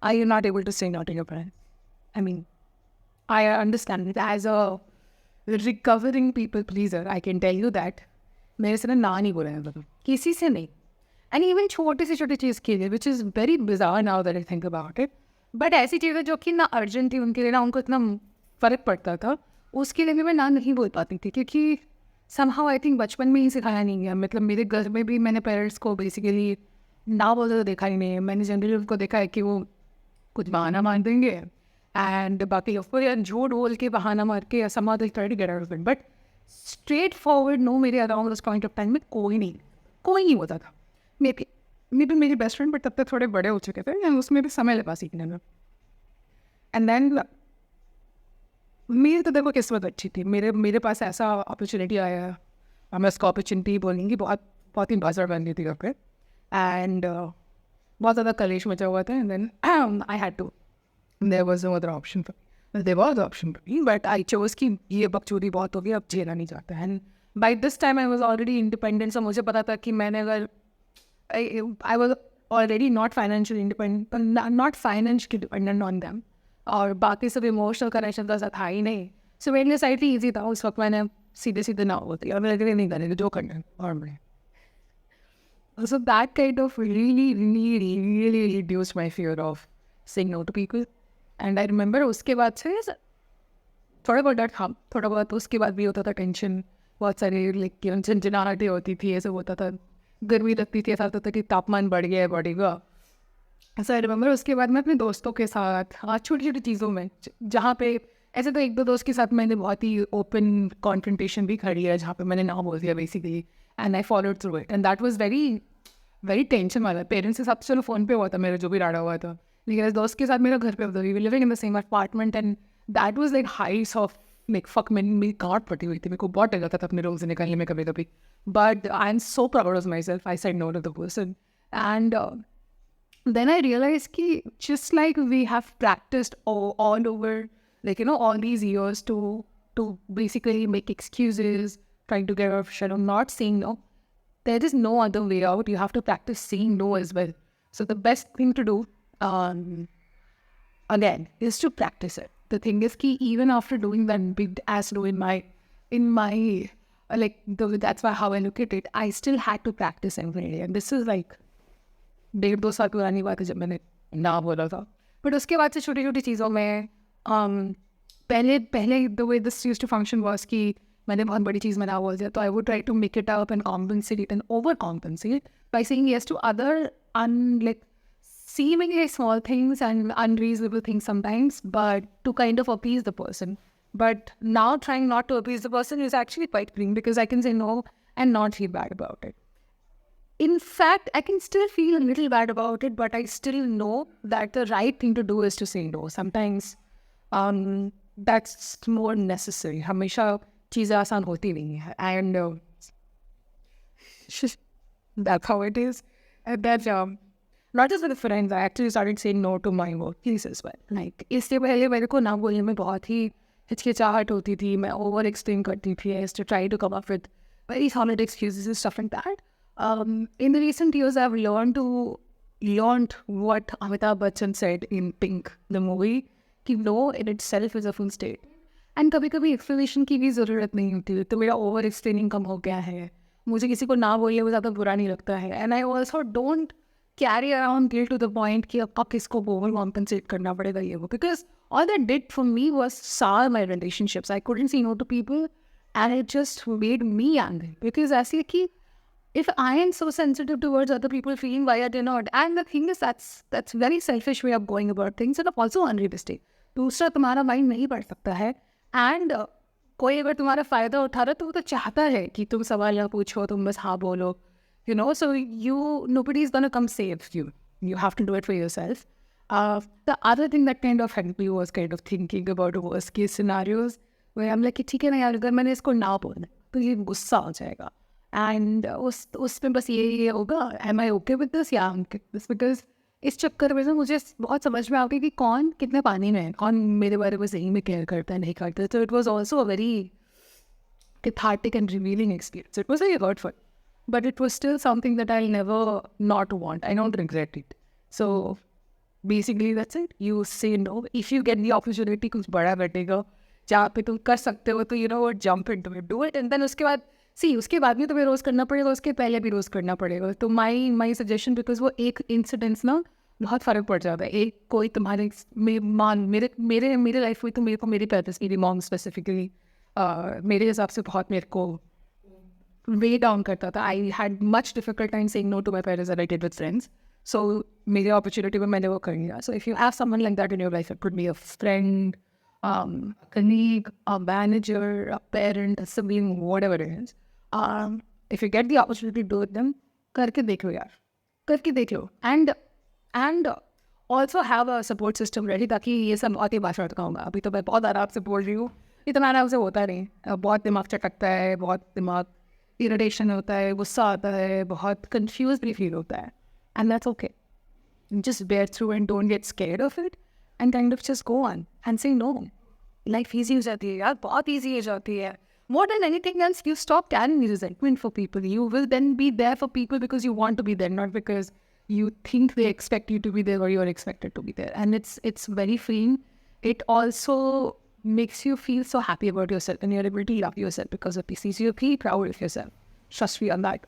are you not able to say no to your parents? I mean, I understand it as a recovering people pleaser. I can tell you that मेरे से ना नहीं बोला है मतलब किसी से नहीं. And even छोटी से छोटी चीज़ के लिए, which is very bizarre now that I think about it. But ऐसी चीज़ें जो कि ना अर्जेंट थी उनके लिए, ना उनको इतना फ़र्क पड़ता था, उसके लिए भी मैं ना नहीं बोल पाती थी, क्योंकि somehow I think बचपन में ही सिखाया नहीं गया. मतलब मेरे घर में भी मैंने पेरेंट्स को बेसिकली ना बोलते तो देखा ही नहीं है. मैंने जनरली उनको देखा है कि वो कुछ बहाना मार देंगे एंड बाकी ऑफकोर्स यार झूठ बोल के बहाना मार के somehow they try to get out of it. But straightforward no मेरे अराउंड उस पॉइंट ऑफ टाइम में कोई नहीं होता था. मे बी मेरी बेस्ट फ्रेंड, बट तब तक थोड़े बड़े हो चुके थे एंड उसमें भी समय लगा सीखने में. एंड देन मेरी तो देखो किस्मत अच्छी थी, मेरे पास ऐसा अपॉर्चुनिटी आया. मैं उसको अपॉर्चुनिटी बोलेंगी, बहुत ही बाजार बन गई थी घर पे एंड बहुत ज़्यादा कलेश मचा हुआ था. And then I had to, there was no other option for me, but I chose कि ये बकचोदी बहुत हो गई, अब झेला नहीं जाता. And by this time I was already independent. So मुझे पता था कि मैंने अगर I was already not financially independent, but not financially dependent on them. और बाकी सब इमोशनल कनेक्शन का साथ था ही नहीं. सो मेरे लिए साइड ईजी था. उस वक्त मैंने सीधे ना होती और मेरे लिए नहीं करेंगे जो करना है. और मैं so that kind of really reduced my fear of saying no to people. And I remember उसके बाद से थोड़ा बहुत डर था, थोड़ा बहुत उसके बाद भी होता था टेंशन, बहुत सारी लाइक झंझनाहटें होती थी, ऐसा होता था, गर्मी लगती थी, ऐसा होता था कि तापमान बढ़ गया है बढ़ेगा. ऐसा आई रिमेंबर उसके बाद मैं अपने दोस्तों के साथ छोटी छोटी चीज़ों में जहाँ पे ऐसे तो एक दो दोस्त के साथ मैंने बहुत ही ओपन कॉन्फ्रंटेशन भी खड़ी है जहाँ पे मैंने ना बोल दिया basically. And I followed through it and that was very tension वाला. पेरेंट्स के साथ चलो फ़ोन पे हुआ था मेरा जो भी डाड़ा हुआ था, लेकिन इस दोस्त के साथ मेरा घर पे होता. We were living in the same apartment and that was like heights of like fuck. मेरी गांठ पटी हुई थी, मेरे को बहुत डर लगता था अपने रूम से निकलने में कभी कभी. But I'm so proud of myself. I said no to the person. And then I realized ki just like we have practiced all over, like, all these years to basically make excuses, trying to get out of shadow, not saying no. There is no other way out. You have to practice saying no as well. So the best thing to do, again, is to practice it. The thing is ki even after doing that big ass no in my that's why how I look at it, I still had to practice every day. And this is like 1.5-2 साल पुरानी बात है जब मैंने ना बोला था. But उसके बाद से छोटी छोटी चीज़ों में पहले the way this used to function was कि मैंने बहुत बड़ी चीज़ में ना बोल दिया तो I would try to make it up and compensate it and overcompensate by saying yes to other seemingly small things and unreasonable things sometimes, but to kind of appease the person. But now trying not to appease the person is actually quite freeing because I can say no and not feel bad about it. In fact, I can still feel a little bad about it, but I still know that the right thing to do is to say no. Sometimes that's more necessary. हमेशा चीज़ें आसान होती नहीं है. And that's how it is. And that not just with friends, I actually started saying no to my workplace as well. Like इससे पहले मेरे को ना बोलने में बहुत ही हिचकिचाहट होती थी. मैं ओवर एक्सप्लेन करती थी. I used to try to come up with very solid excuses and stuff like that. In the recent years, I've learned what Amitabh Bachchan said in Pink, the movie, कि no in itself is a full state. And कभी कभी explanation की भी ज़रूरत नहीं होती. तो मेरा ओवर एक्सप्लेनिंग कम हो गया है. मुझे किसी को ना बोलिए वो ज़्यादा बुरा नहीं लगता है. And I also don't carry around guilt to the point कि अब किसको ओवर कॉम्पनसेट करना पड़ेगा ये वो. Because all that did for me was sour my relationships. I couldn't say no to people and it just made me angry. Because ऐसे कि if I am so sensitive towards other people feeling why are they not? And the thing is that's very selfish way of going about things and also unrealistic. दूसरा तुम्हारा mind नहीं पढ़ सकता है and कोई अगर तुम्हारा फ़ायदा उठा रहा है तो वो तो चाहता है कि तुम सवाल ना पूछो, तुम बस हाँ बोलो. So nobody is going to come save you. You have to do it for yourself. The other thing that kind of helped me was kind of thinking about worst case scenarios where I'm like, ठीक है ना यार, अगर मैंने इसको ना बोला तो ये गुस्सा हो जाएगा. And उसमें बस ये होगा, am I okay with this? Yeah, I'm okay with this. Because इस चक्कर में मुझे बहुत समझ में आ गया कि कौन कितने पानी में है, कौन मेरे बारे में सही में केयर करता है नहीं करता. So it was also a very cathartic and revealing experience. It was very hurtful. But it was still something that I'll never not want. I don't regret it. So Basically that's it. You say no. If you get the opportunity कुछ बड़ा बैठेगा जहाँ पे तुम कर सकते हो तो you know what, jump into it, do it, and then उसके बाद उसके बाद भी तुम्हें रोज़ करना पड़ेगा, उसके पहले भी रोज़ करना पड़ेगा. तो my suggestion, because वो एक इंसिडेंस ना बहुत फ़र्क पड़ जाता है. एक कोई तुम्हारे मेरे लाइफ में तो मेरे को मेरी पेरेंट्स, मेरी मॉम स्पेसिफिकली मेरे हिसाब से बहुत मेरे को वे डाउन करता था. I had much difficult time saying no to my parents and I did with friends. So मेरी अपॉर्चुनिटी में मैंने वो कर लिया. So if you have someone like that in your life, it could be a friend, colleague, a manager, a parent, a sibling, whatever it is. If you get the opportunity to do it, then करके देख लो यार, करके देख लो. And also have a support system ready, ताकि ये सब बहुत ही भाषा कहूँगा. अभी तो मैं बहुत आराम से बोल रही हूँ, इतना आराम से होता नहीं. बहुत दिमाग चटकता है, बहुत दिमाग इरिटेशन होता है, गुस्सा आता है, बहुत कंफ्यूज भी फील होता है. And that's okay. Just bear through and don't get scared of it and kind of just go on and say no. Life easy हो जाती है यार, बहुत easy हो जाती है. More than anything else, you stop carrying resentment for people. You will then be there for people because you want to be there, not because you think they expect you to be there or you're expected to be there. And it's very freeing. It also makes you feel so happy about yourself and your ability to love yourself because of this. You feel proud of yourself. Trust me on that.